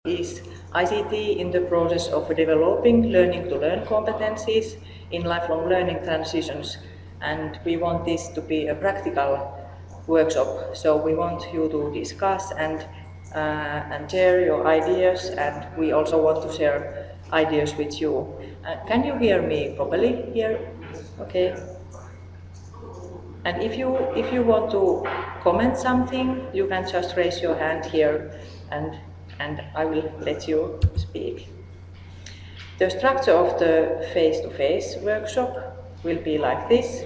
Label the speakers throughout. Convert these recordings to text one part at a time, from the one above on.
Speaker 1: is ICT in the process of developing learning to learn competencies in lifelong learning transitions, and we want this to be a practical workshop. So we want you to discuss and share your ideas, and we also want to share ideas with you. Can you hear me properly here? Okay. And if you want to comment something, you can just raise your hand here, and I will let you speak. The structure of the face-to-face workshop will be like this.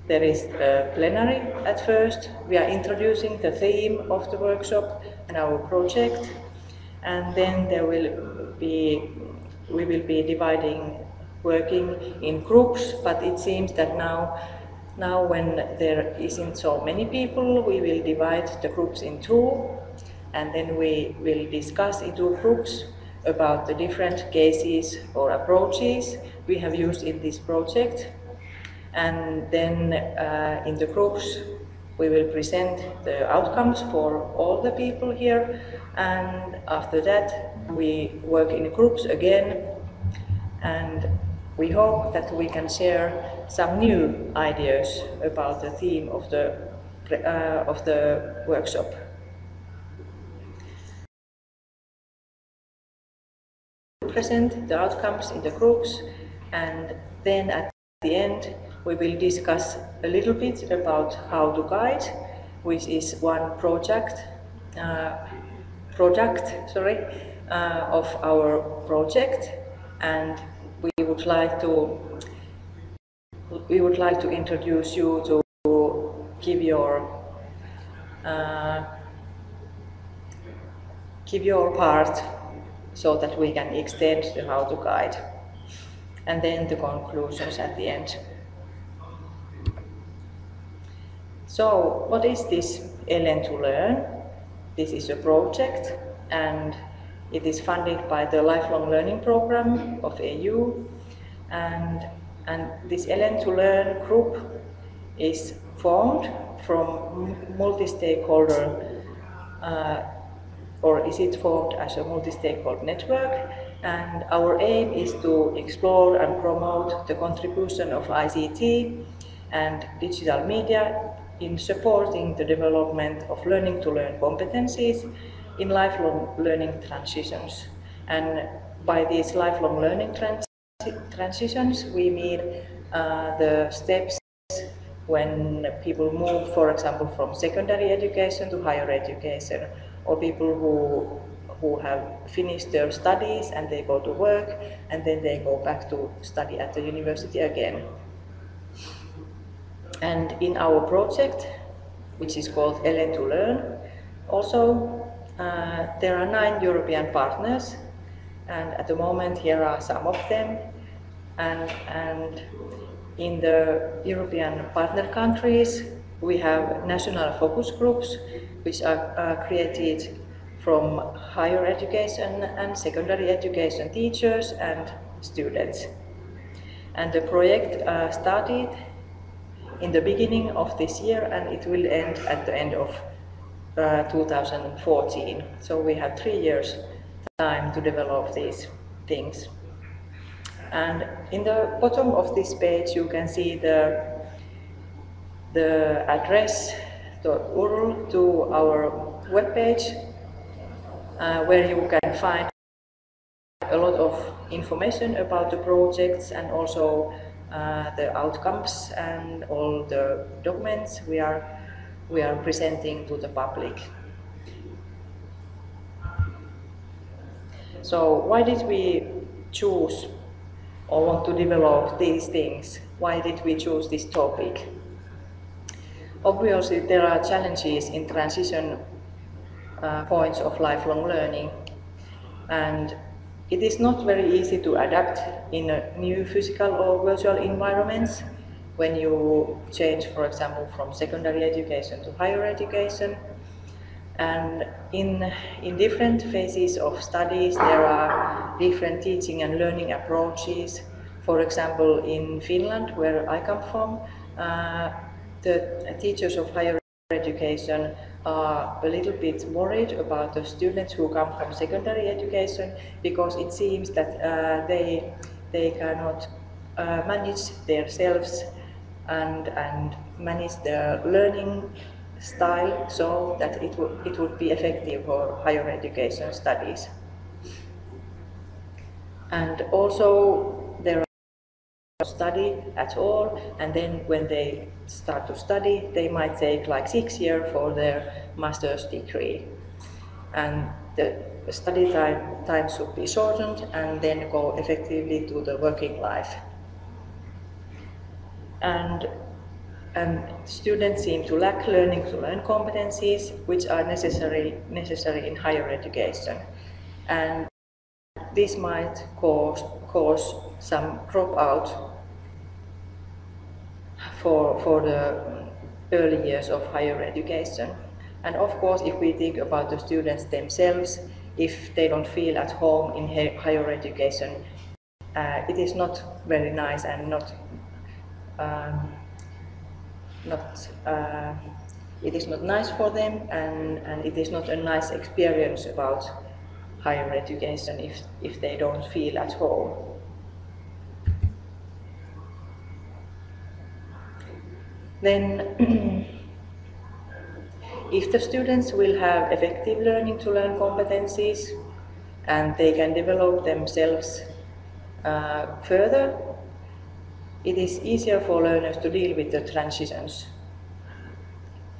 Speaker 1: There is a plenary at first. We are introducing the theme of the workshop and our project, and then we will be dividing working in groups, but it seems that now when there isn't so many people, we will divide the groups in two, and then we will discuss in two groups about the different cases or approaches we have used in this project. And then in the groups we will present the outcomes for all the people here, and after that we work in groups again, and we hope that we can share some new ideas about the theme of the workshop. Present the outcomes in the groups, and then at the end we will discuss a little bit about how to guide, which is one product of our project, and we would like to introduce you to give your part, so that we can extend the how to guide, and then the conclusions at the end. So what is this Learn to Learn? This is a project, and it is funded by the Lifelong Learning Program of EU, and this Learn to Learn group is formed from multi-stakeholder or is it formed as a multi-stakeholder network, and our aim is to explore and promote the contribution of ICT and digital media in supporting the development of learning to learn competencies in lifelong learning transitions. And by these lifelong learning transitions, we mean the steps when people move, for example, from secondary education to higher education, or people who have finished their studies and they go to work and then they go back to study at the university again. And in our project, which is called Learn to Learn, also there are 9 European partners, and at the moment here are some of them, and in the European partner countries we have national focus groups which are created from higher education and secondary education teachers and students. And the project started in the beginning of this year, and it will end at the end of 2014. So we have 3 years time to develop these things. And in the bottom of this page you can see the address, the URL to our webpage, where you can find a lot of information about the projects and also the outcomes and all the documents we are presenting to the public. So why did we choose or want to develop these things? Why did we choose this topic? Obviously there are challenges in transition points of lifelong learning, and it is not very easy to adapt in a new physical or virtual environments when you change, for example, from secondary education to higher education. And in different phases of studies there are different teaching and learning approaches. For example, in Finland, where I come from, the teachers of higher education are a little bit worried about the students who come from secondary education, because it seems that they cannot manage themselves and manage their learning style so that it would be effective for higher education studies. And also there are study at all, and then when they start to study, they might take like 6 years for their master's degree. And the study time should be shortened and then go effectively to the working life. And students seem to lack learning to learn competencies which are necessary in higher education. And this might cause some dropout for the early years of higher education. And of course, if we think about the students themselves, if they don't feel at home in higher education, it is not very nice and it is not nice for them, and it is not a nice experience about higher education if they don't feel at home. Then if the students will have effective learning to learn competencies and they can develop themselves further, it is easier for learners to deal with the transitions.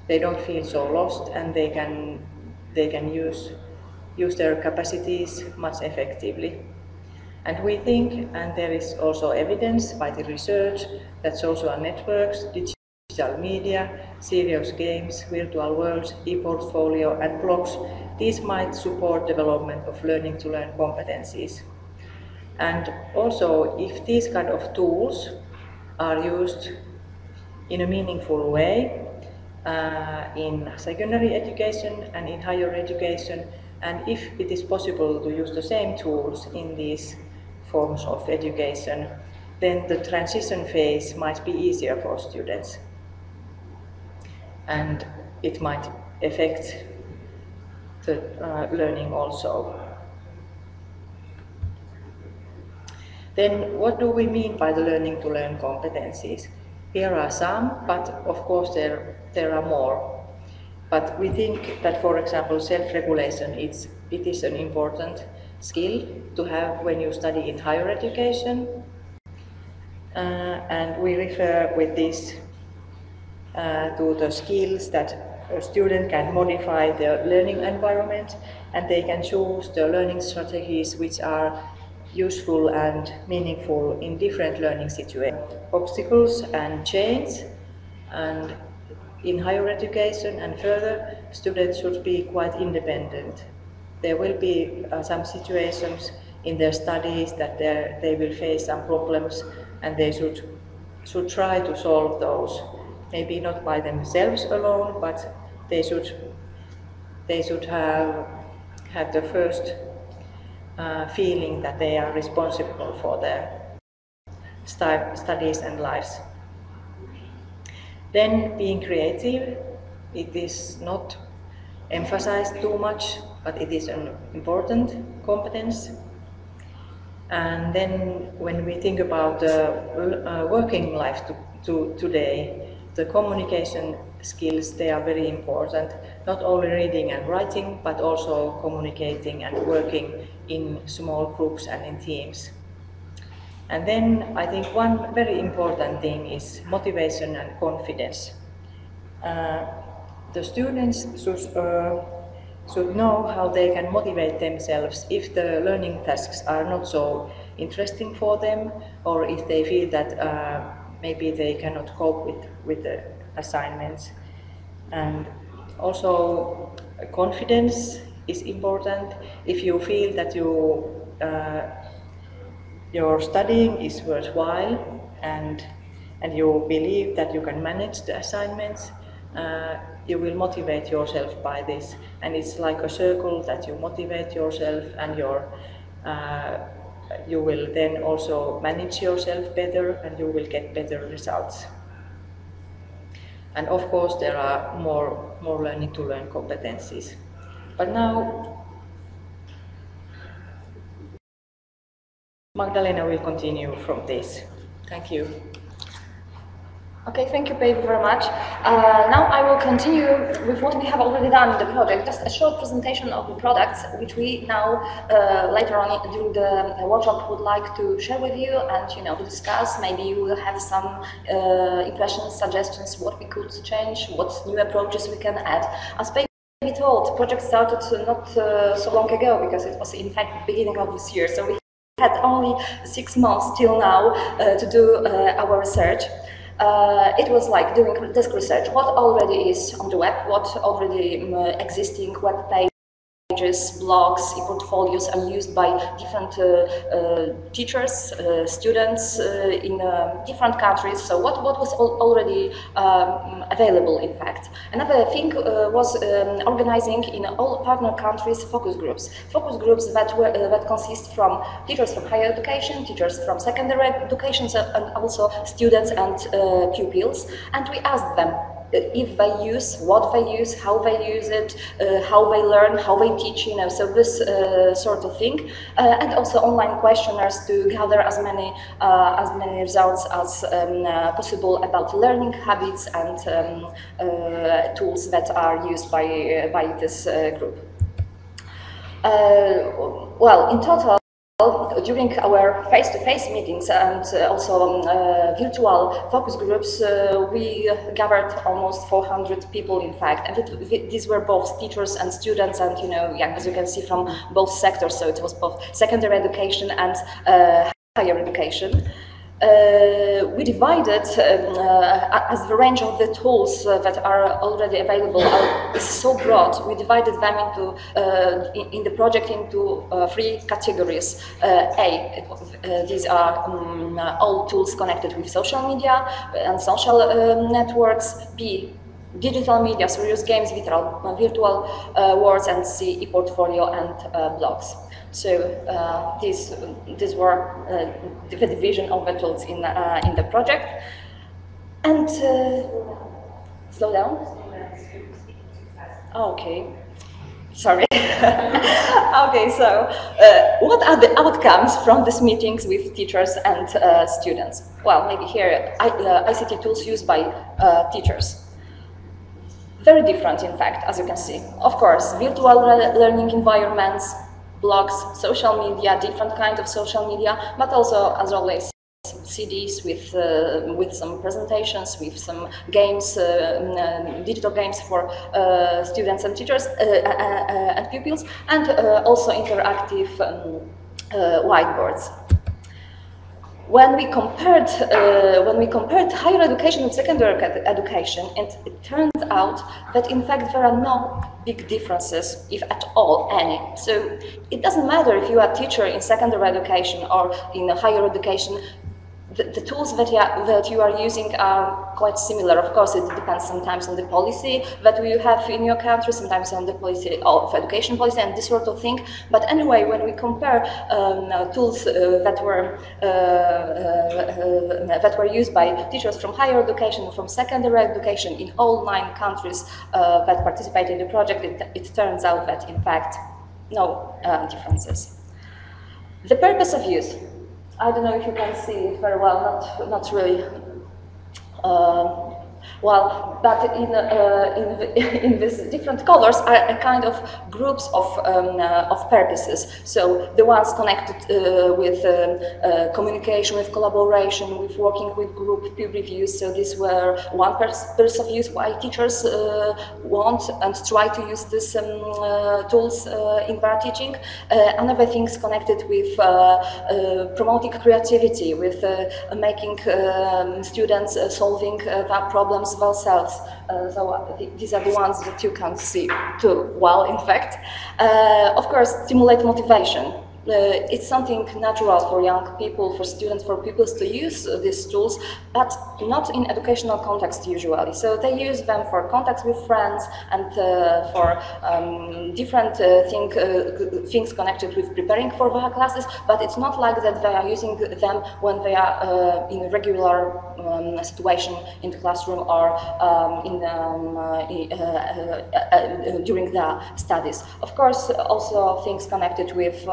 Speaker 1: They don't feel so lost, and they can use their capacities much effectively. And we think, and there is also evidence by the research, that social networks, digital media, serious games, virtual worlds, e-portfolio and blogs, these might support development of learning to learn competencies. And also, if these kind of tools are used in a meaningful way in secondary education and in higher education, and if it is possible to use the same tools in these forms of education, then the transition phase might be easier for students, and it might affect the learning also. Then what do we mean by the learning to learn competencies? Here are some, but of course there are more. But we think that, for example, self-regulation it is an important skill to have when you study in higher education. And we refer with this to the skills that a student can modify their learning environment, and they can choose the learning strategies which are useful and meaningful in different learning situations. Obstacles and change, and in higher education and further, students should be quite independent. There will be some situations in their studies that they will face some problems, and they should try to solve those. Maybe not by themselves alone, but they should have the first feeling that they are responsible for their studies and lives. Then being creative, it is not emphasized too much, but it is an important competence. And then when we think about the working life today, the communication skills, they are very important, not only reading and writing, but also communicating and working in small groups and in teams. And then I think one very important thing is motivation and confidence. The students should know how they can motivate themselves if the learning tasks are not so interesting for them, or if they feel that maybe they cannot cope with the assignments. And also confidence is important. If you feel that your studying is worthwhile, and you believe that you can manage the assignments, you will motivate yourself by this. And it's like a circle that you motivate yourself, and you will then also manage yourself better, and you will get better results. And of course, there are more learning to learn competencies. But now, Magdalena will continue from this. Thank you.
Speaker 2: Okay, thank you, Päivi, very much. Now I will continue with what we have already done in the project, just a short presentation of the products, which we now, later on during the workshop, would like to share with you and, to discuss. Maybe you will have some impressions, suggestions, what we could change, what new approaches we can add. As Päivi told, the project started not so long ago, because it was, in fact, the beginning of this year. So we had only 6 months till now to do our research. It was like doing desk research, what already is on the web, what already existing web pages, blogs, e-portfolios are used by different teachers, students in different countries. So what was already available, in fact. Another thing was organizing in all partner countries focus groups that consist from teachers from higher education, teachers from secondary education, and also students and pupils. And we asked them if they use, what they use, how they use it, how they learn, how they teach, so this sort of thing, and also online questionnaires to gather as many results as possible about learning habits and tools that are used by this group. Well, in total, during our face-to-face meetings and also virtual focus groups, we gathered almost 400 people, in fact, and these were both teachers and students, and as you can see, from both sectors. So it was both secondary education and higher education. We divided, as the range of the tools that are already available is so broad, we divided them into, in the project, into 3 categories. These are all tools connected with social media and social networks. B, digital media, serious games, virtual worlds, and C, e-portfolio and blogs. So these were the division of the tools in the project. And slow down. Okay. Sorry. Okay, so what are the outcomes from these meetings with teachers and students? Well, maybe here ICT tools used by teachers. Very different, in fact, as you can see. Of course, virtual learning environments, blogs, social media, different kind of social media, but also, as always, CDs with some presentations, with some games, digital games for students and teachers and pupils, and also interactive whiteboards. When we compared higher education and secondary education, and it turned out that in fact there are no big differences, if at all any. So it doesn't matter if you are a teacher in secondary education or in higher education. The tools that you are using are quite similar. Of course, it depends sometimes on the policy that you have in your country, sometimes on the policy of education policy and this sort of thing. But anyway, when we compare tools that were used by teachers from higher education, from secondary education in all 9 countries that participate in the project, it turns out that in fact no differences. The purpose of use. I don't know if you can see it very well, not really well, but in these different colors are a kind of groups of purposes. So the ones connected with communication, with collaboration, with working with group peer reviews. So these were one purpose of use why teachers want and try to use these tools in their teaching. Another thing is connected with promoting creativity, with making students solving their problems themselves. So these are the ones that you can see too well, in fact. Of course, stimulate motivation. it's something natural for young people, for students, for pupils to use these tools, but not in educational context usually. So they use them for contacts with friends and for different things connected with preparing for their classes, but it's not like that they are using them when they are in a regular situation in the classroom or during their studies. Of course, also things connected with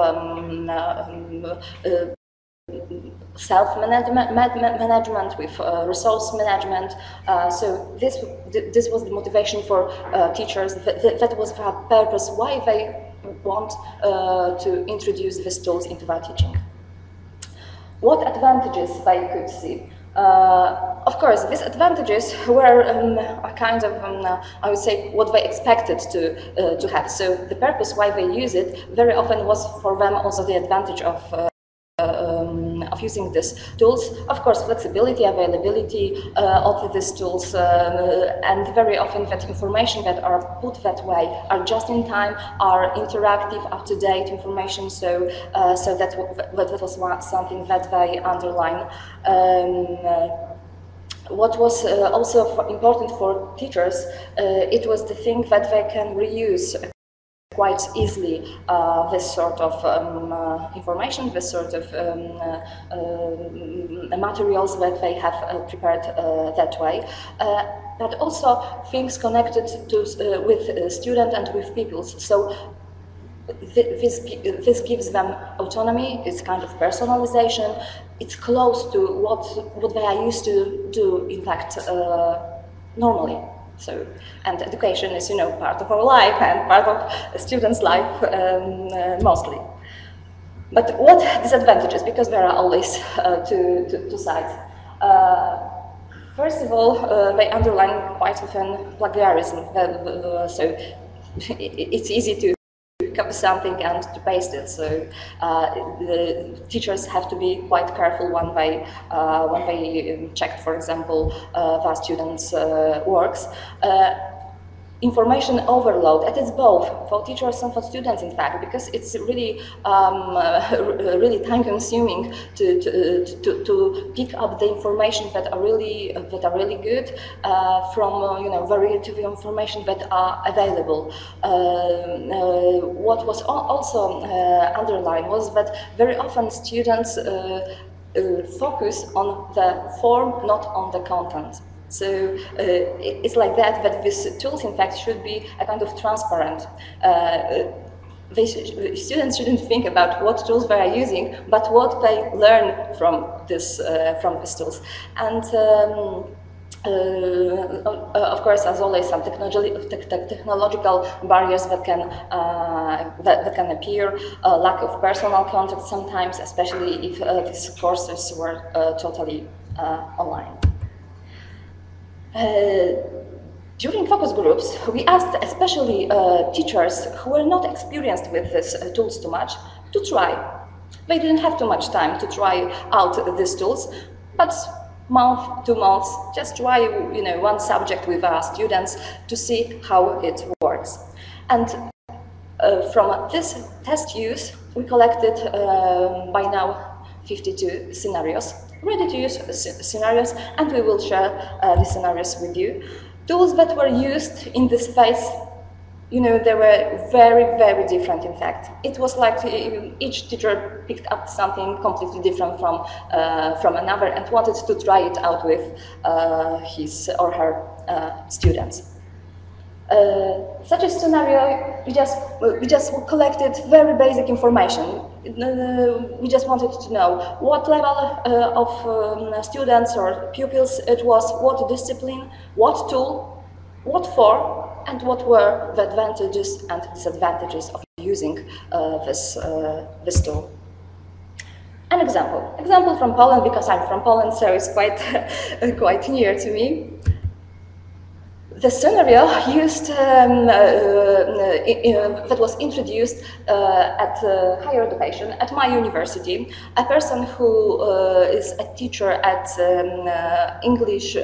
Speaker 2: self-management, with resource management. So this was the motivation for teachers. That was their purpose, why they want to introduce these tools into their teaching. What advantages they could see? Of course, these advantages were a kind of, I would say, what they expected to have. So the purpose why they use it very often was for them also the advantage of using these tools. Of course, flexibility, availability of these tools, and very often that information that are put that way are just in time, are interactive, up-to-date information. So, that was something that they underline. What was also important for teachers, it was the thing that they can reuse quite easily this sort of information, this sort of materials that they have prepared that way, but also things connected to with student and with pupils. So this gives them autonomy. It's kind of personalization. It's close to what they are used to do, in fact, normally. So, and education is, part of our life and part of a student's life mostly. But what disadvantages? Because there are always two sides. First of all, they underline quite often plagiarism. So it's easy to copy something and to paste it. So the teachers have to be quite careful when they check, for example, their students' works. Information overload, and it's both for teachers and for students, in fact, because it's really really time-consuming to pick up the information that are really good from variety of information that are available. What was also underlined was that very often students focus on the form, not on the content. So it's like that these tools, in fact, should be a kind of transparent. Students shouldn't think about what tools they are using, but what they learn from these tools. And of course, as always, some technological barriers that can appear, lack of personal contact sometimes, especially if these courses were totally online. During focus groups, we asked especially teachers who were not experienced with these tools too much to try. They didn't have too much time to try out these tools, but month, 2 months, just try one subject with our students to see how it works. And from this test use, we collected by now 52 scenarios, ready-to-use scenarios, and we will share the scenarios with you. Tools that were used in this phase, they were very, very different, in fact. It was like each teacher picked up something completely different from another and wanted to try it out with his or her students. Such a scenario, we just collected very basic information. We just wanted to know what level of students or pupils it was, what discipline, what tool, what for, and what were the advantages and disadvantages of using this tool. An example from Poland, because I'm from Poland, so it's quite near to me. The scenario used that was introduced at higher education at my university. A person who is a teacher at English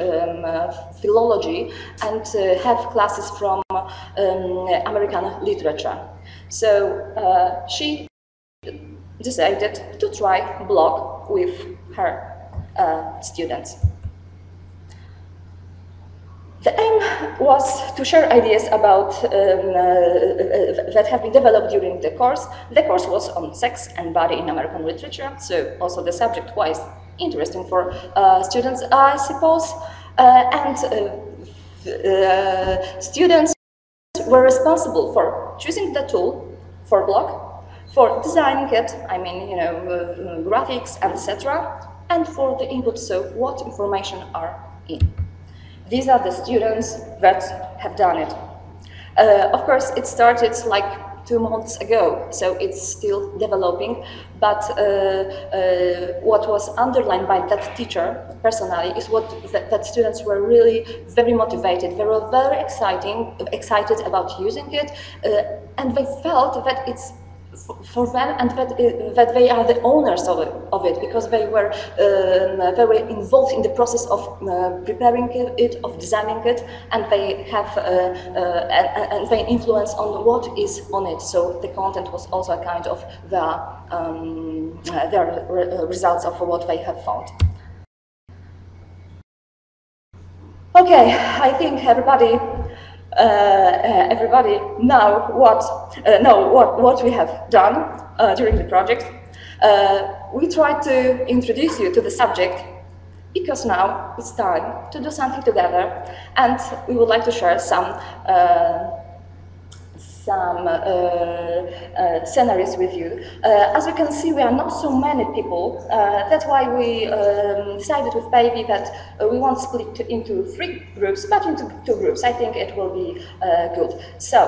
Speaker 2: philology and have classes from American literature. So she decided to try blog with her students. The aim was to share ideas about that have been developed during the course. The course was on sex and body in American literature, so also the subject was interesting for students, I suppose. Students were responsible for choosing the tool for blog, for designing it, I mean, graphics, etc., and for the input, so what information are in. These are the students that have done it. Of course, it started like 2 months ago, so it's still developing, but what was underlined by that teacher personally is that students were really very motivated, they were very excited about using it, and they felt that it's for them, and that they are the owners of it, because they were involved in the process of preparing it, of designing it, and they have and they influence on what is on it. So the content was also a kind of their results of what they have found. Okay, I think everybody know what we have done during the project. We tried to introduce you to the subject because now it's time to do something together, and we would like to share some scenarios with you. As you can see, we are not so many people. That's why we decided with Baby that we won't split into 3 groups, but into 2 groups. I think it will be good. So,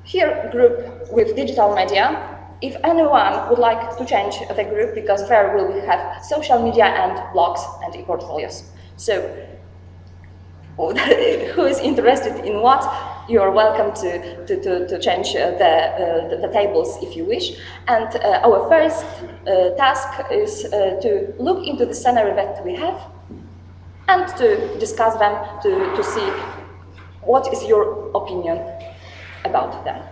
Speaker 2: here, group with digital media. If anyone would like to change the group, because there we will have social media and blogs and e-portfolios. So, who is interested in what, you're welcome to change the tables if you wish. And our first task is to look into the scenario that we have and to discuss them, to see what is your opinion about them.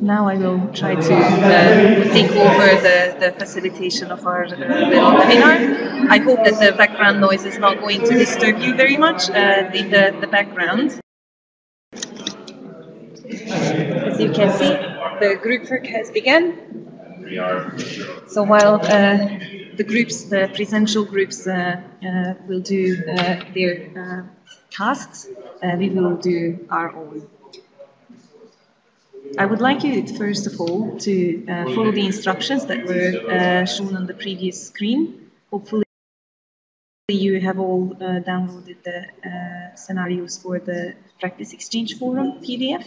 Speaker 3: Now I will try to take over the facilitation of our little webinar. I hope that the background noise is not going to disturb you very much in the background. As you can see, the group work has begun. So while the presential groups will do their tasks, we will do our own. I would like you, first of all, to follow the instructions that were shown on the previous screen. Hopefully you have all downloaded the scenarios for the Practice Exchange Forum PDF.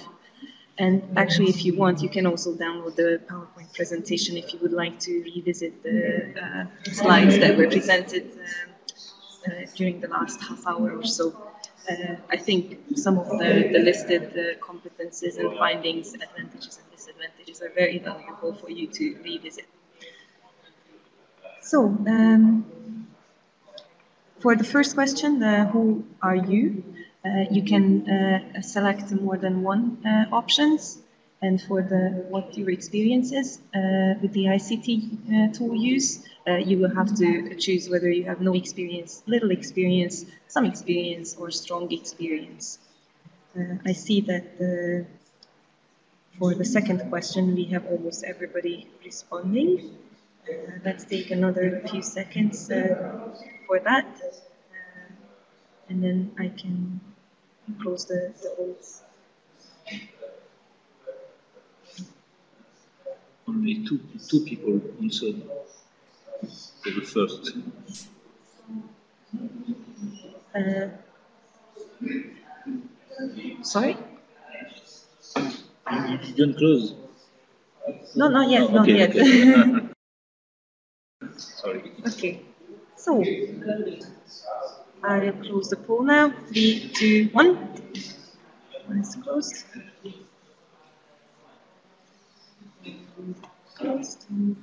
Speaker 3: And actually, if you want, you can also download the PowerPoint presentation if you would like to revisit the slides that were presented during the last half hour or so. I think some of the listed competences and findings, advantages and disadvantages are very valuable for you to revisit. So, for the first question, who are you? You can select more than one options. And for the what your experience is with the ICT tool use, you will have to choose whether you have no experience, little experience, some experience, or strong experience. I see that for the second question, we have almost everybody responding. Let's take another few seconds for that. And then I can close the votes.
Speaker 4: Only two people answered for the first.
Speaker 3: Sorry?
Speaker 4: You didn't close?
Speaker 3: No, not yet, not
Speaker 4: Okay,
Speaker 3: yet.
Speaker 4: okay. Sorry.
Speaker 3: Okay, so I will close the poll now. 3, 2, 1. One is closed. Closed. Do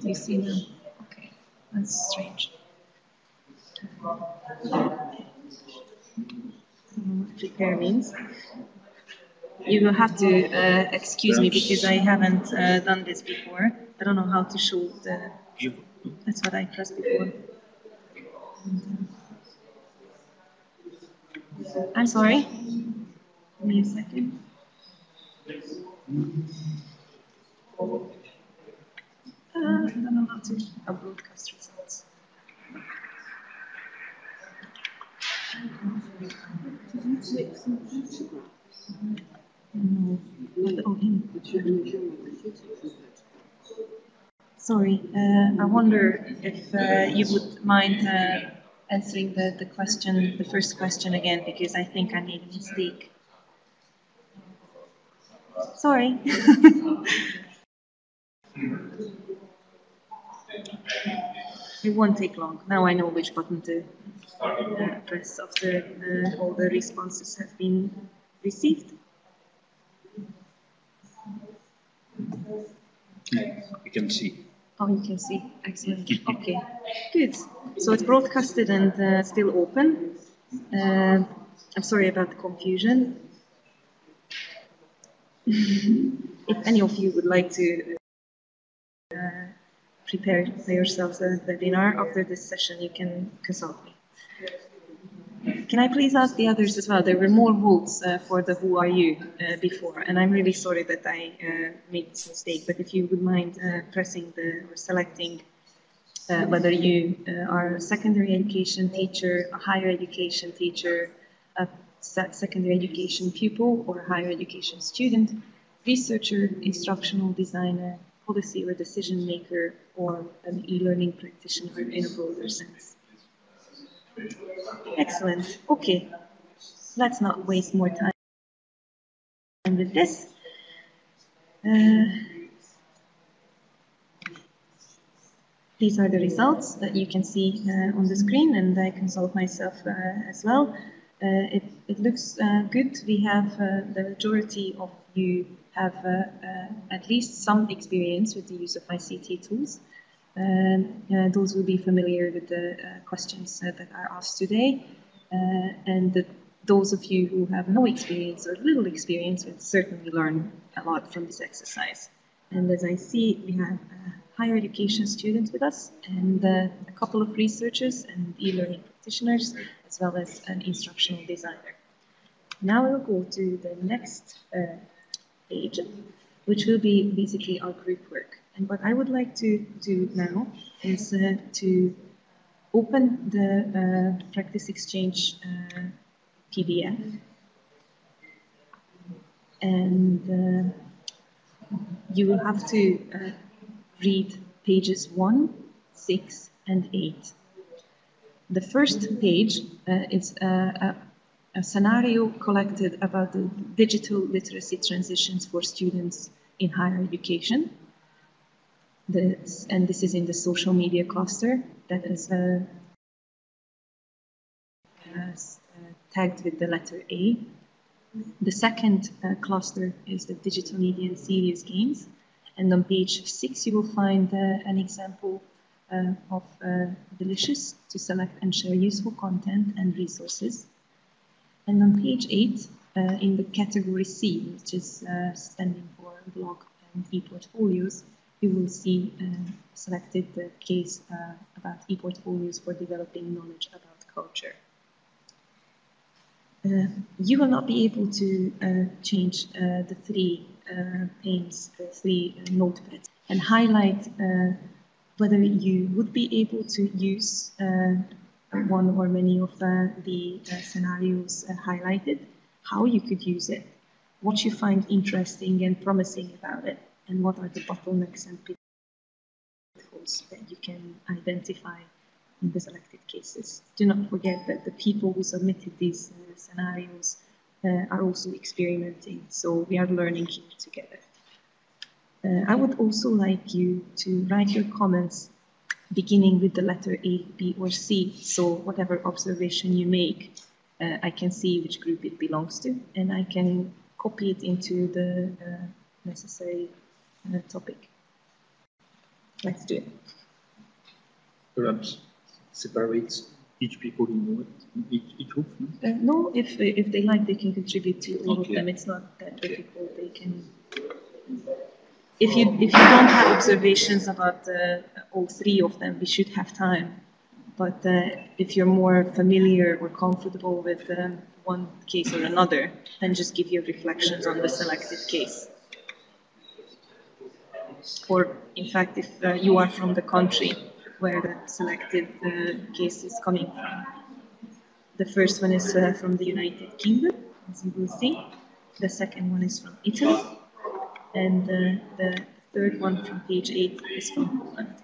Speaker 3: you see now? Okay, that's strange. Prepare means. You will have to excuse me because I haven't done this before. I don't know how to show the. That's what I pressed before. I'm sorry. Give me a second. I don't know how to broadcast results. No. Sorry, I wonder if you would mind answering the question, the first question again, because I think I made a mistake. Sorry. It won't take long. Now I know which button to press after all the responses have been received.
Speaker 4: You can see.
Speaker 3: Oh, you can see. Excellent. Okay, good. So it's broadcasted and still open. I'm sorry about the confusion. If any of you would like to prepare yourselves a webinar after this session, you can consult me. Can I please ask the others as well? There were more votes for the who are you before, and I'm really sorry that I made this mistake, but if you would mind pressing or selecting whether you are a secondary education teacher, a higher education teacher, a secondary education pupil or a higher education student, researcher, instructional designer, policy or decision maker, or an e-learning practitioner in a broader sense. Excellent. Okay, let's not waste more time with this. These are the results that you can see on the screen, and I consult myself as well. It looks good. We have the majority of you have at least some experience with the use of ICT tools. Those will be familiar with the questions that are asked today. And those of you who have no experience or little experience will certainly learn a lot from this exercise. And as I see, we have higher education students with us, and a couple of researchers and e-learning practitioners, as well as an instructional designer. Now we'll go to the next page, which will be basically our group work. And what I would like to do now is to open the Practice Exchange PDF. And you will have to read pages 1, 6, and 8. The first page is a scenario collected about the digital literacy transitions for students in higher education. And this is in the social media cluster that is tagged with the letter A. The second cluster is the digital media and serious games. And on page 6, you will find an example of Delicious to select and share useful content and resources. And on page 8, in the category C, which is standing for blog and e-portfolios, you will see selected the case about e-portfolios for developing knowledge about culture. You will not be able to change the three panes, the three notepads, and highlight whether you would be able to use one or many of the scenarios highlighted, how you could use it, what you find interesting and promising about it, and what are the bottlenecks and pitfalls that you can identify in the selected cases. Do not forget that the people who submitted these scenarios are also experimenting, so we are learning here together. I would also like you to write your comments beginning with the letter A, B, or C, so whatever observation you make, I can see which group it belongs to, and I can copy it into the necessary topic. Let's do it.
Speaker 4: Perhaps separate each people in each group? No?
Speaker 3: No, if they like, they can contribute to all of them. It's not that difficult. They can. If you don't have observations about all three of them, we should have time. But if you're more familiar or comfortable with one case or another, then just give your reflections on the selected case. Or, in fact, if you are from the country where the selected case is coming from. The first one is from the United Kingdom, as you will see. The second one is from Italy. And the third one from page 8 is from Poland.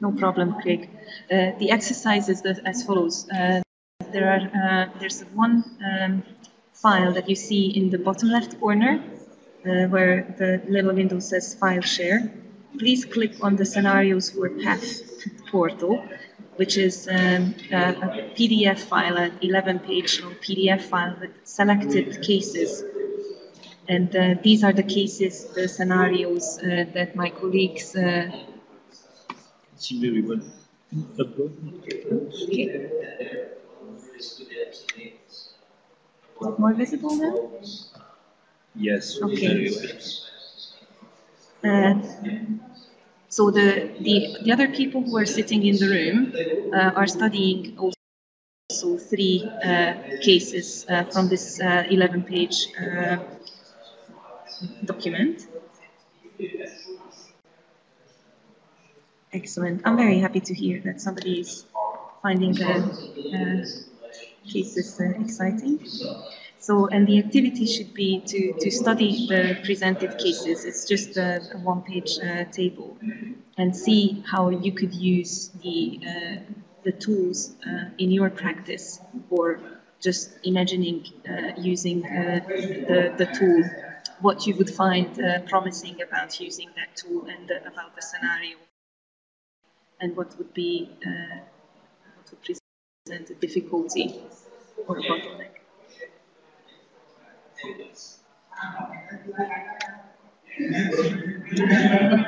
Speaker 3: No problem, Craig. The exercise is as follows. There's one file that you see in the bottom left corner where the little window says File Share. Please click on the Scenarios for Path portal, which is a PDF file, an 11-page long PDF file with selected cases. And these are the cases, the scenarios that my colleagues
Speaker 4: See very well.
Speaker 3: Okay. Is it more visible now?
Speaker 4: Yes,
Speaker 3: Okay.
Speaker 4: very well.
Speaker 3: So the other people who are sitting in the room are studying also three cases from this 11-page document. Excellent. I'm very happy to hear that somebody is finding the cases exciting. So, and the activity should be to study the presented cases. It's just a one-page table, and see how you could use the tools in your practice, or just imagining using the tool, what you would find promising about using that tool and about the scenario. And what would present a difficulty or a bottleneck.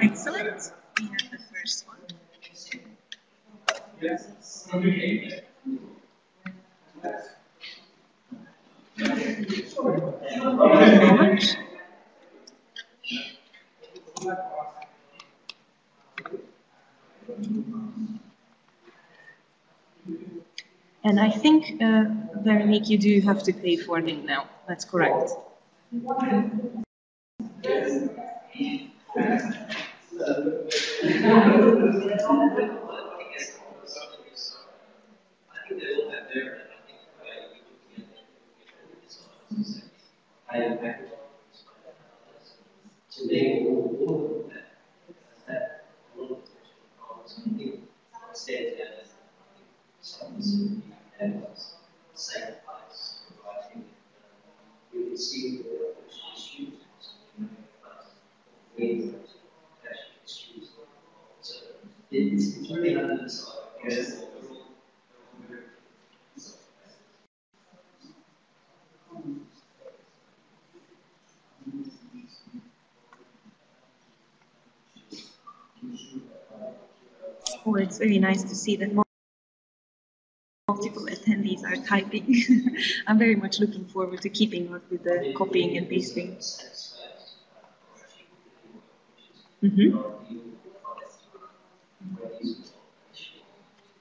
Speaker 3: Excellent. We have the first one. Thank you very much. And I think, Veronique, you do have to pay for him now. That's correct. Oh, it's very nice to see that multiple attendees are typing. I'm very much looking forward to keeping up with the copying and pasting.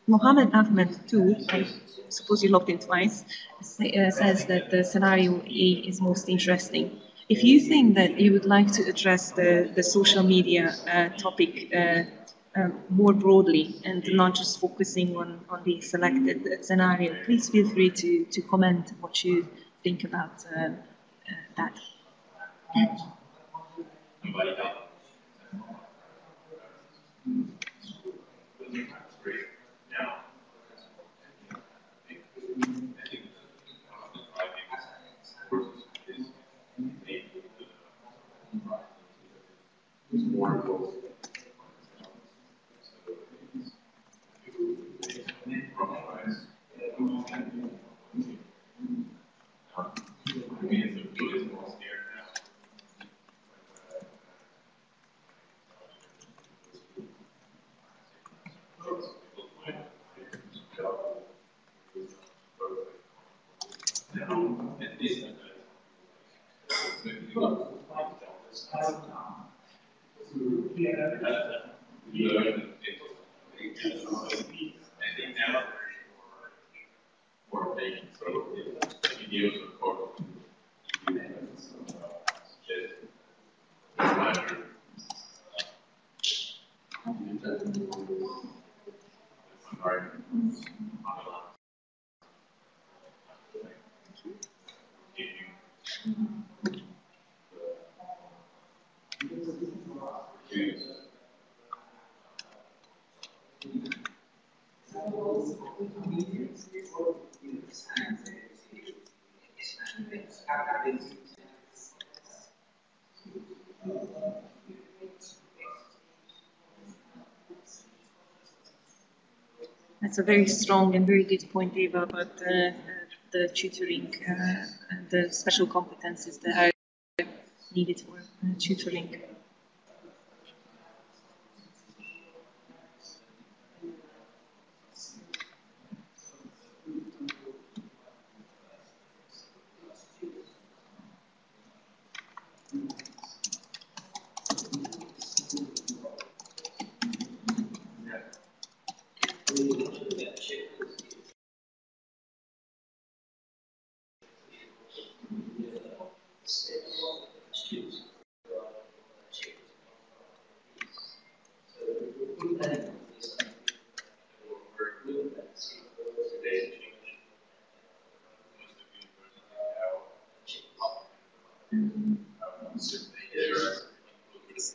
Speaker 3: Mohammed Ahmed, too, I suppose you logged in twice, says that the scenario A is most interesting. If you think that you would like to address the social media topic more broadly and not just focusing on the selected scenario, please feel free to comment what you think about that. That's a very strong and very good point, Eva, about the tutoring and the special competencies that are needed for tutoring.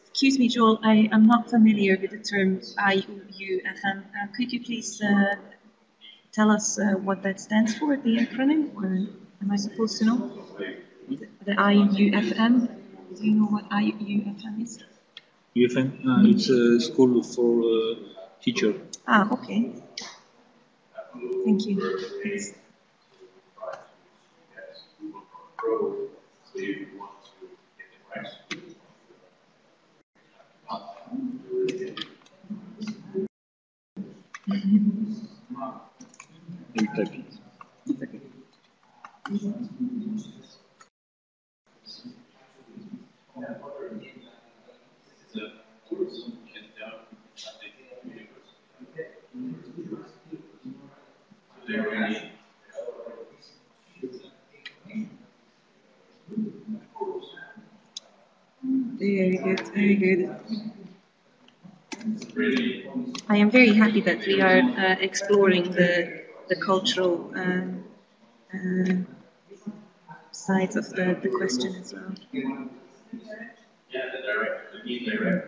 Speaker 3: Excuse me, Joel, I am not familiar with the term IUFM. Could you please tell us what that stands for, the acronym, or am I supposed to know? The IUFM? Do you know what IUFM is?
Speaker 4: UFM, it's a school for teacher.
Speaker 3: Ah, okay. Thank you. Thanks.
Speaker 4: You type it.
Speaker 3: Okay. Very good, very good. I am very happy that we are exploring the cultural sides of the question as well.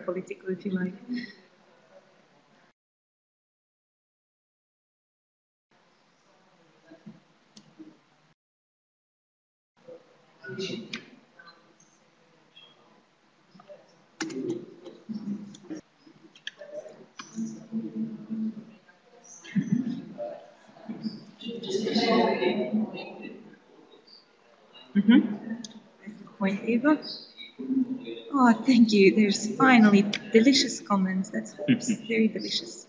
Speaker 3: Political, if you like. Point, Eva. Oh, thank you. There's finally delicious comments. That's very delicious.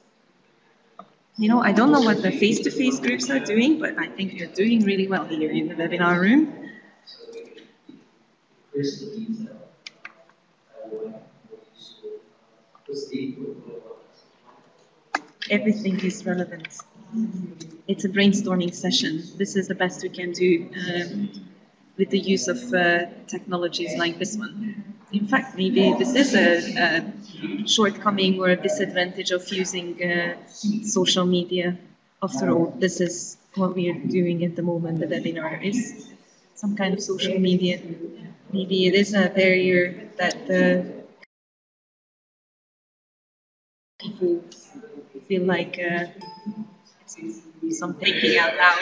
Speaker 3: You know, I don't know what the face-to-face groups are doing, but I think you're doing really well here in the webinar room. Everything is relevant. It's a brainstorming session. This is the best we can do with the use of technologies like this one. In fact, maybe this is a shortcoming or a disadvantage of using social media. After all, this is what we are doing at the moment. The webinar is some kind of social media. Maybe it is a barrier that people feel like some thinking out loud.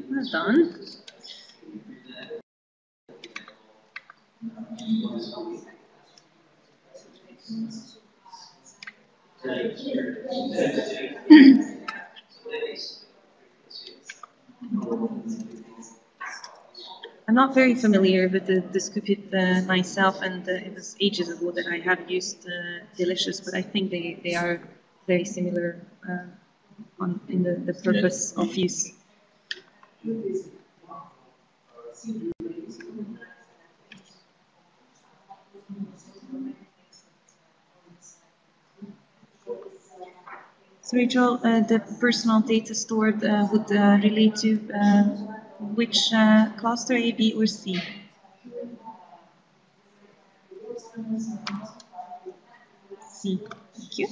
Speaker 3: Well done. I'm not very familiar with the Scoopit myself, and it was ages ago that I have used Delicious, but I think they are very similar in the purpose of use. So Rachel, the personal data stored would relate to which cluster, A, B, or C? C. Thank you.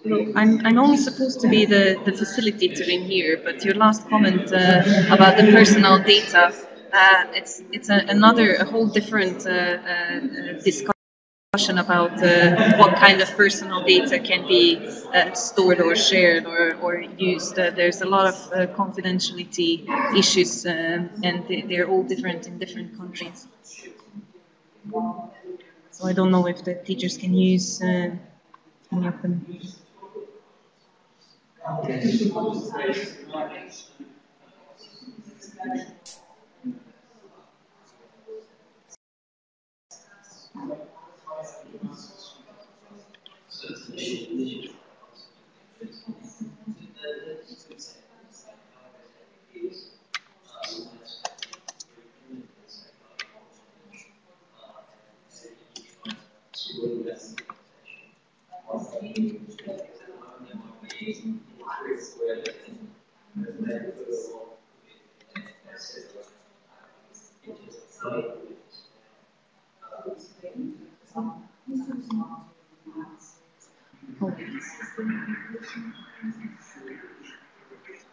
Speaker 3: Well, I'm only supposed to be the facilitator in here, but your last comment about the personal data, it's a whole different discussion about what kind of personal data can be stored or shared or used. There's a lot of confidentiality issues, and they're all different in different countries. So I don't know if the teachers can use any of them.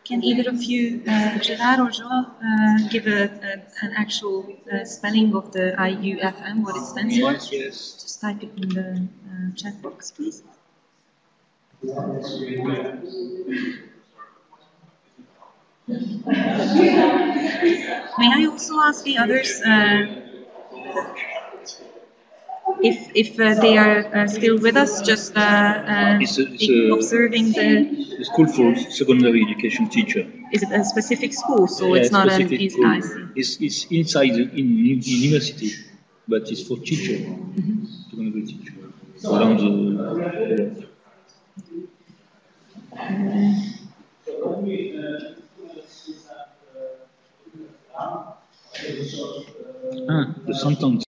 Speaker 3: Can either of you, Gerard or Joel, give an actual spelling of the IUFM, what it stands for?
Speaker 4: Yes.
Speaker 3: Just type it in the chat box, please. May I also ask the others if they are still with us, just observing the
Speaker 4: school for secondary education teacher.
Speaker 3: Is it a specific school? So it's not an easy.
Speaker 4: It's inside in university, but it's for teacher, secondary teacher. Around the the sentence.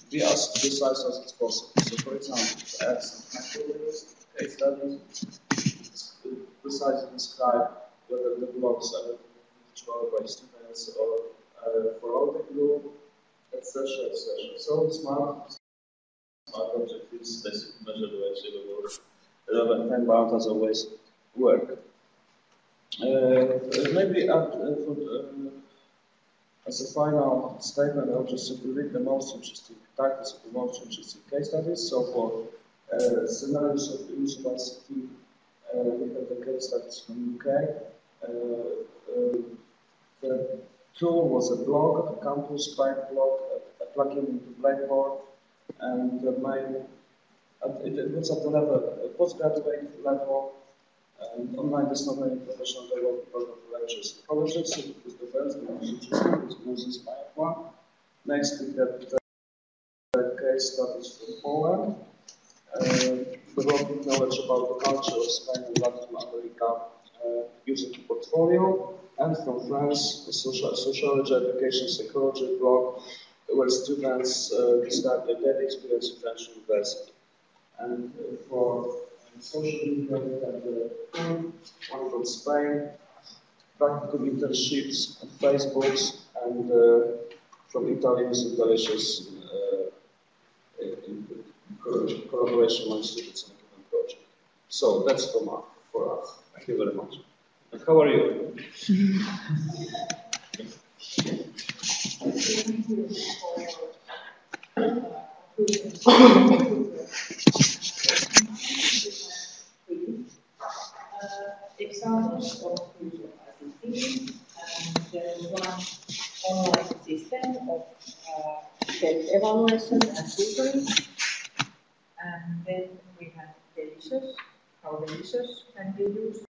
Speaker 5: Be as precise as it's possible. So, for example, to add some case studies, precisely describe whether the blocks are individual by students or for all the group, etc., etc. So, smart object is basic measure to actually work. Relevant time bound as always work. Maybe as a final statement, I'll just read the most interesting titles of the most interesting case studies. So for scenarios of the university, we have the case studies from UK. The tool was a blog, a campus type blog, a plugin into Blackboard, and the main, it was at the level, postgraduate level. Online there's not many professional development lectures. Colleges, it was the first, the most interesting, it was Moses one. Next we have the case studies from Poland, developing knowledge about the culture of Spain and Latin America using the portfolio, and from France, the sociology, education, psychology blog, where students describe their daily experience in French university. And for social media, we have one from Spain, practical internships on Facebook, and from Italy, using delicious in collaboration among students on a given project. So that's for us. Thank you very much. And how are you?
Speaker 1: Examples of use of ICT, and there is one online self-evaluation and tutoring. And then we have delicious, how delicious can be used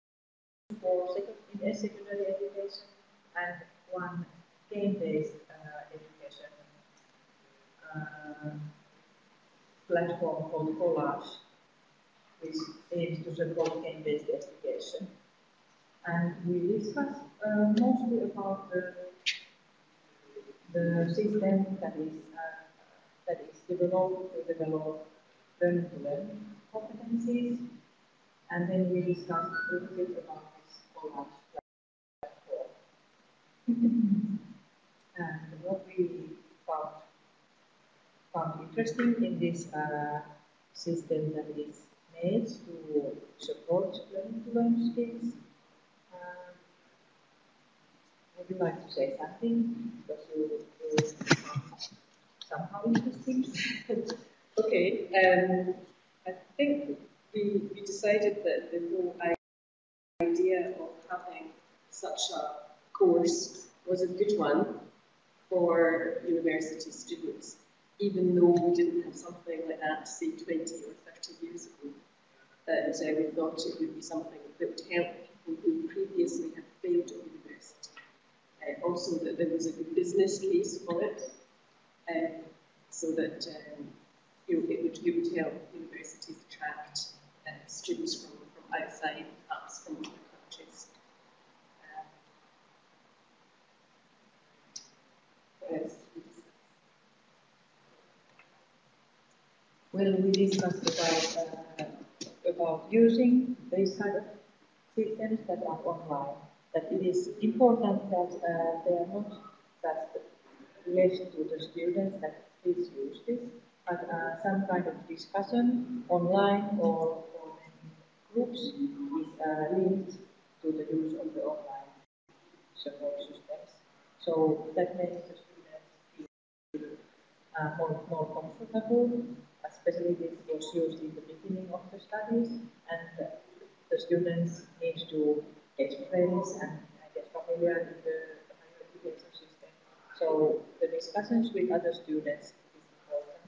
Speaker 1: for secondary education, and one game-based education platform called Collage, which aims to support game-based education. And we discussed mostly about the system that is developed to develop learn-to-learn competencies, and then we discussed a little bit about this Collage platform. And what we found interesting in this system that is made to support learn-to-learn skills. Would you like to say something? Because you somehow interesting.
Speaker 6: Okay, I think we decided that the whole idea of having such a course was a good one for university students, even though we didn't have something like that, say, 20 or 30 years ago. That we thought it would be something that would help people who previously had failed at university. Also, that there was a good business case for it, so that it would help universities attract students from outside, perhaps from other countries. What else?
Speaker 1: Well, we discussed about using these kind of systems that are online. That it is important that they are not just left to the students that please use this, but some kind of discussion online or in groups is linked to the use of the online support systems. So that makes the students feel more comfortable, especially this was used in the beginning of the studies, and the students need to get friends and get familiar with the higher education system. So the discussions with other students is important.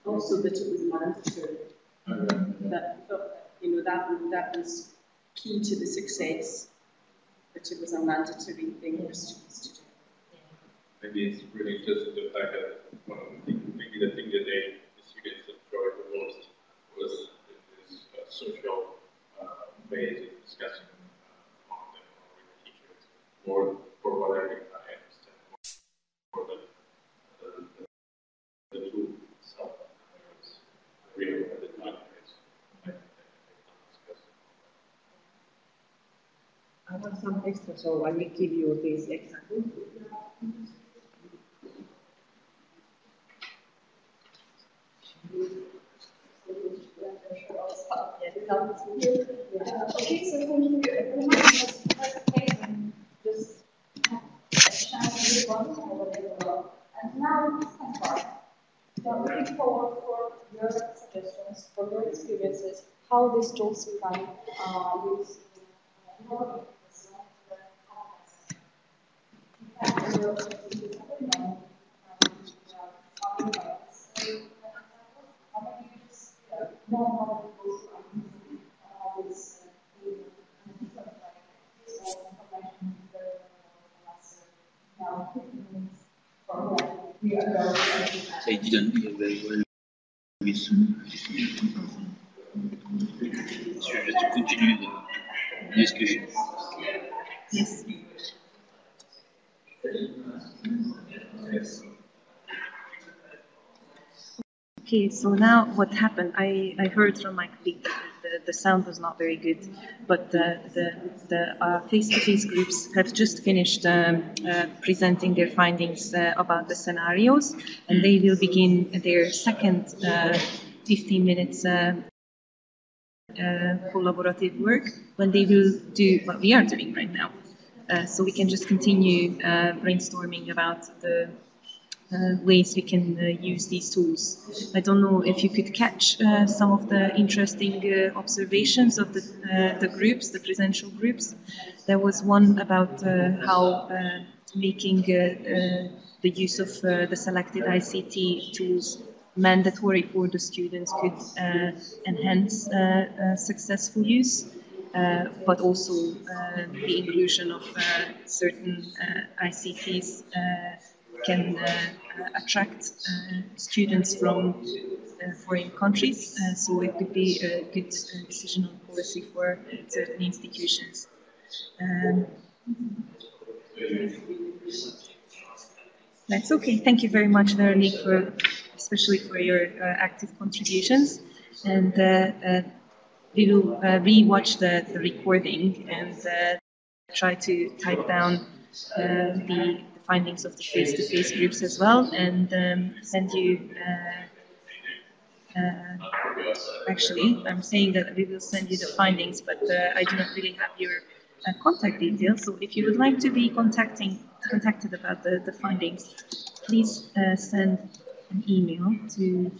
Speaker 6: Also that it was mandatory. That was key to the success, that it was a mandatory thing for students to do.
Speaker 7: Maybe it's really just the fact that maybe the thing that the students enjoyed the most was this social phase of discussing among them or with the teachers, or for what I understand, for the tool itself. Really at the time
Speaker 1: I want some extra, so I will give you this example.
Speaker 2: Okay, so thank you very much for the presentation. Just a chance to move on over there. And now this part. We are looking forward for your suggestions, for your experiences, how these tools we can use in your
Speaker 4: I didn't hear very well with just to continue the discussion.
Speaker 3: Yes. Okay, so now what happened? I heard from my colleague that the sound was not very good, but the face-to-face groups have just finished presenting their findings about the scenarios, and they will begin their second 15 minutes collaborative work when they will do what we are doing right now. So we can just continue brainstorming about the ways we can use these tools. I don't know if you could catch some of the interesting observations of the groups, the presential groups. There was one about how making the use of the selected ICT tools mandatory for the students could enhance successful use, but also the inclusion of certain ICTs can attract students from foreign countries, so it could be a good decision on policy for certain institutions. That's okay. Thank you very much, Veronique, especially for your active contributions. And we will re-watch the recording and try to type down the findings of the face-to-face groups as well, and send you. Actually, I'm saying that we will send you the findings, but I do not really have your contact details. So if you would like to be contacted about the findings, please send an email to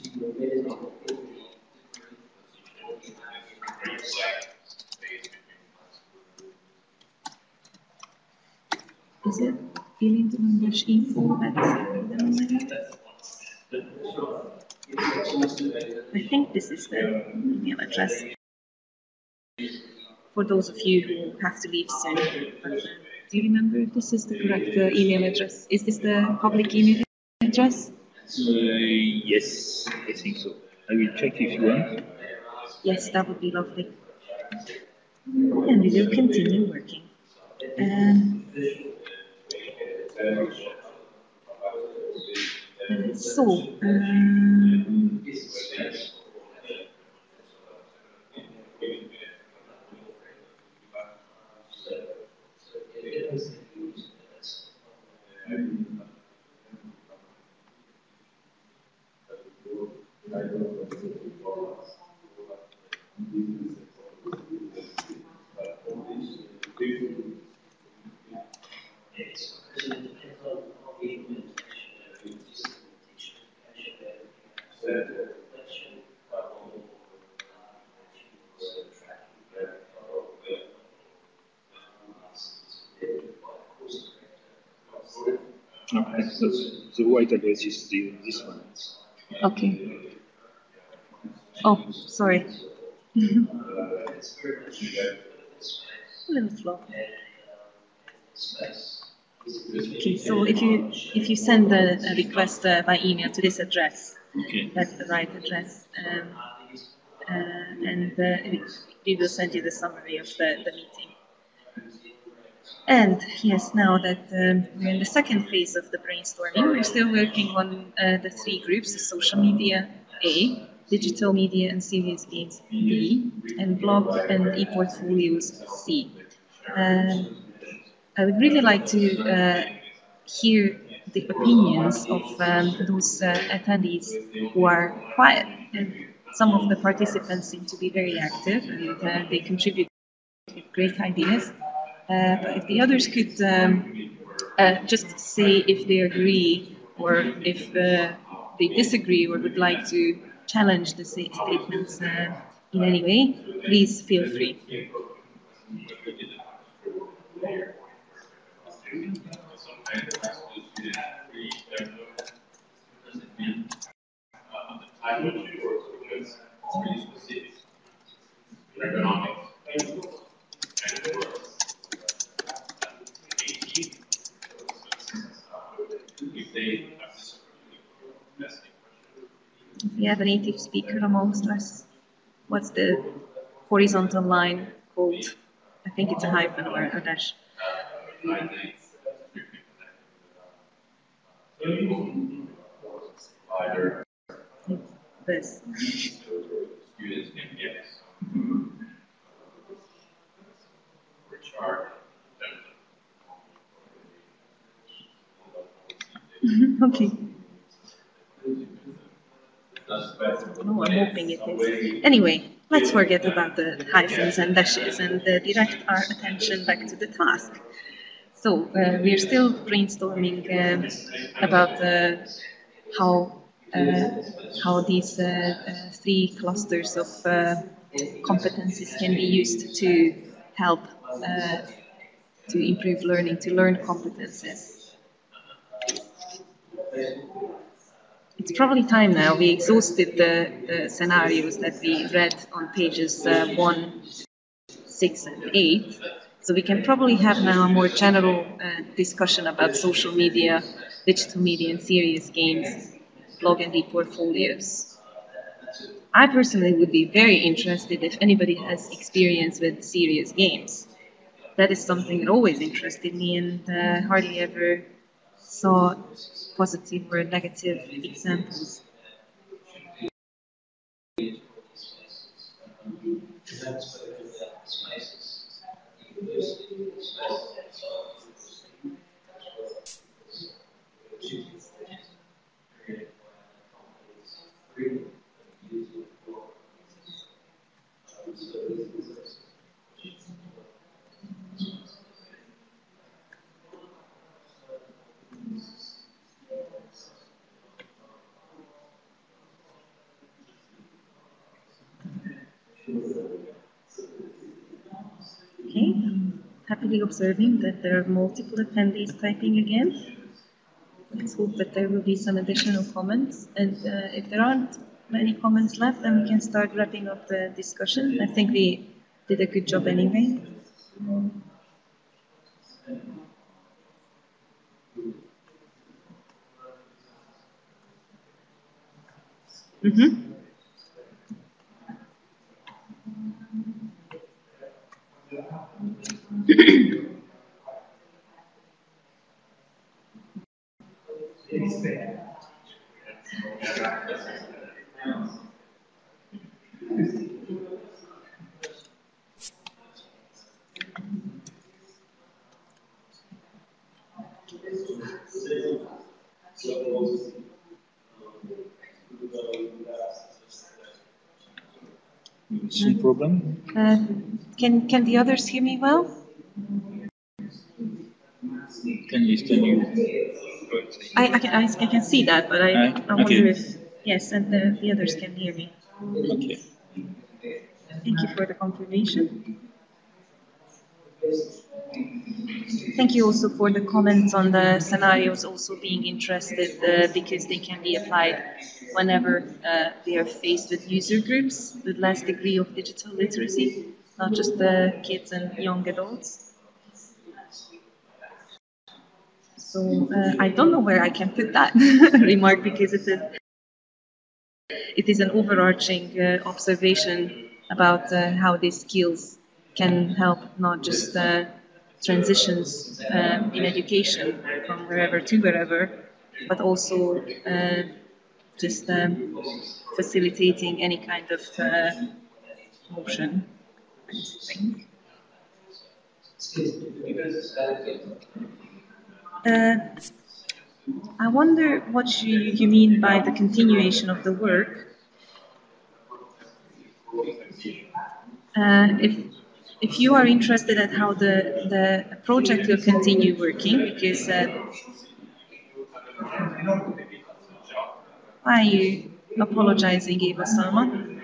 Speaker 3: is it e-Info@? I think this is the email address. For those of you who have to leave soon, but, do you remember if this is the correct email address? Is this the public email address?
Speaker 4: Yes, I think so. I will check if you want.
Speaker 3: Yes, that would be lovely. And we will continue working.
Speaker 4: Okay, so the right address is this one.
Speaker 3: Okay. Oh, sorry. A little slow. Okay, so if you send a request by email to this address,
Speaker 4: okay,
Speaker 3: that's the right address, and we will send you the summary of the meeting. And yes, now that we're in the second phase of the brainstorming, we're still working on the three groups: social media A, digital media and serious games B, and blog and e-portfolios C. I would really like to hear the opinions of those attendees who are quiet. And some of the participants seem to be very active, and they contribute with great ideas. But if the others could just say if they agree or if they disagree or would like to challenge the statements in any way, please feel free. We have a native speaker amongst us. What's the horizontal line called? I think it's a hyphen or a dash. This. Okay. No, I'm hoping it is. Anyway, let's forget about the hyphens and dashes and direct our attention back to the task. So we're still brainstorming about how these three clusters of competencies can be used to help to improve learning, to learn competencies. it's probably time now. We exhausted the scenarios that we read on pages 1, 6, and 8. So we can probably have now a more general discussion about social media, digital media, and serious games, blog and e-portfolios. I personally would be very interested if anybody has experience with serious games. That is something that always interested me, and hardly ever saw positive or negative examples. Okay, happily observing that there are multiple attendees typing again. Let's hope that there will be some additional comments, and if there aren't many comments left, then we can start wrapping up the discussion. I think we did a good job anyway.
Speaker 4: Some problem?
Speaker 3: Can the others hear me well?
Speaker 4: Can you?
Speaker 3: I can see that, but I wonder if yes, and the others can hear me.
Speaker 4: Okay.
Speaker 3: Thank you for the confirmation. Thank you also for the comments on the scenarios also being interested because they can be applied whenever they are faced with user groups with less degree of digital literacy, not just the kids and young adults. So I don't know where I can put that remark because it is an overarching observation about how these skills can help not just transitions in education from wherever to wherever, but also just facilitating any kind of motion, I think. I wonder what you mean by the continuation of the work. If you are interested at how the project will continue working, because why are you apologizing, Eva Salman?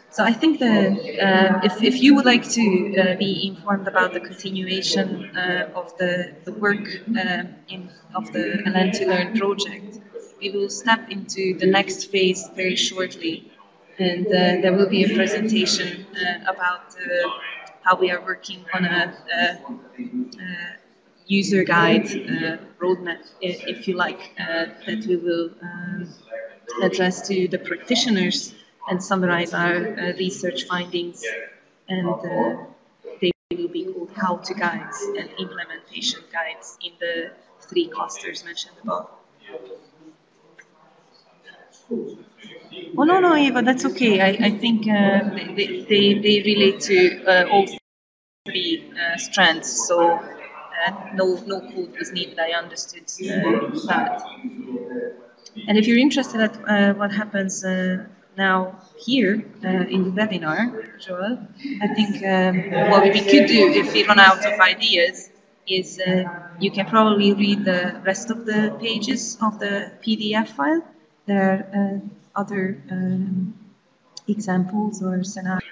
Speaker 3: So I think if you would like to be informed about the continuation of the work of the Learn to Learn project, we will step into the next phase very shortly, and there will be a presentation about how we are working on a user guide roadmap, if you like, that we will address to the practitioners and summarize our research findings, and they will be called how-to guides and implementation guides in the 3 clusters mentioned above. Oh, no, Eva, that's okay. I think they relate to all 3 strands, so no code is needed. I understood that. And if you're interested at what happens now here in the webinar, Joel, I think what we could do if we run out of ideas is you can probably read the rest of the pages of the PDF file. There are other examples or scenarios.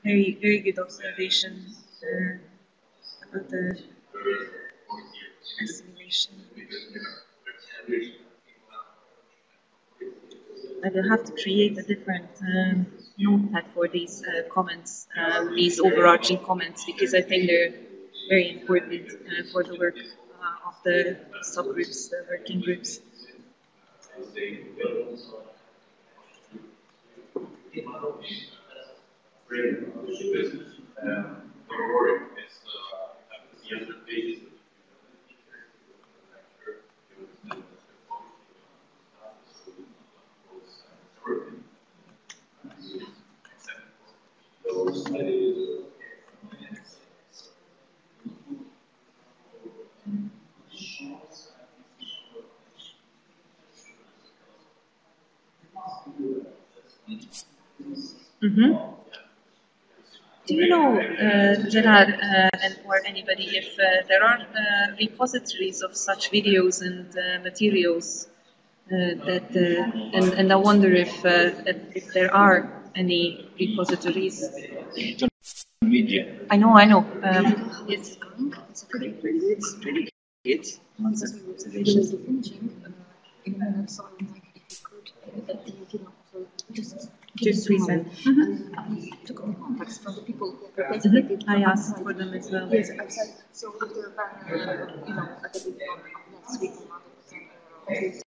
Speaker 3: Very good observation about the assimilation. I will have to create a different notepad for these comments, these overarching comments, because I think they're very important for the work of the subgroups, the working groups. Do you know, Gerard, or anybody, if there are repositories of such videos and materials and I wonder if there are any repositories.
Speaker 4: Media.
Speaker 3: I know. It's pretty good.
Speaker 8: In a minute, so I would like if you could,
Speaker 3: Just recent.
Speaker 8: I took the contacts from the people who participated.
Speaker 3: I asked for them as well.
Speaker 8: Yes, I said, so if there are, at the beginning of next week,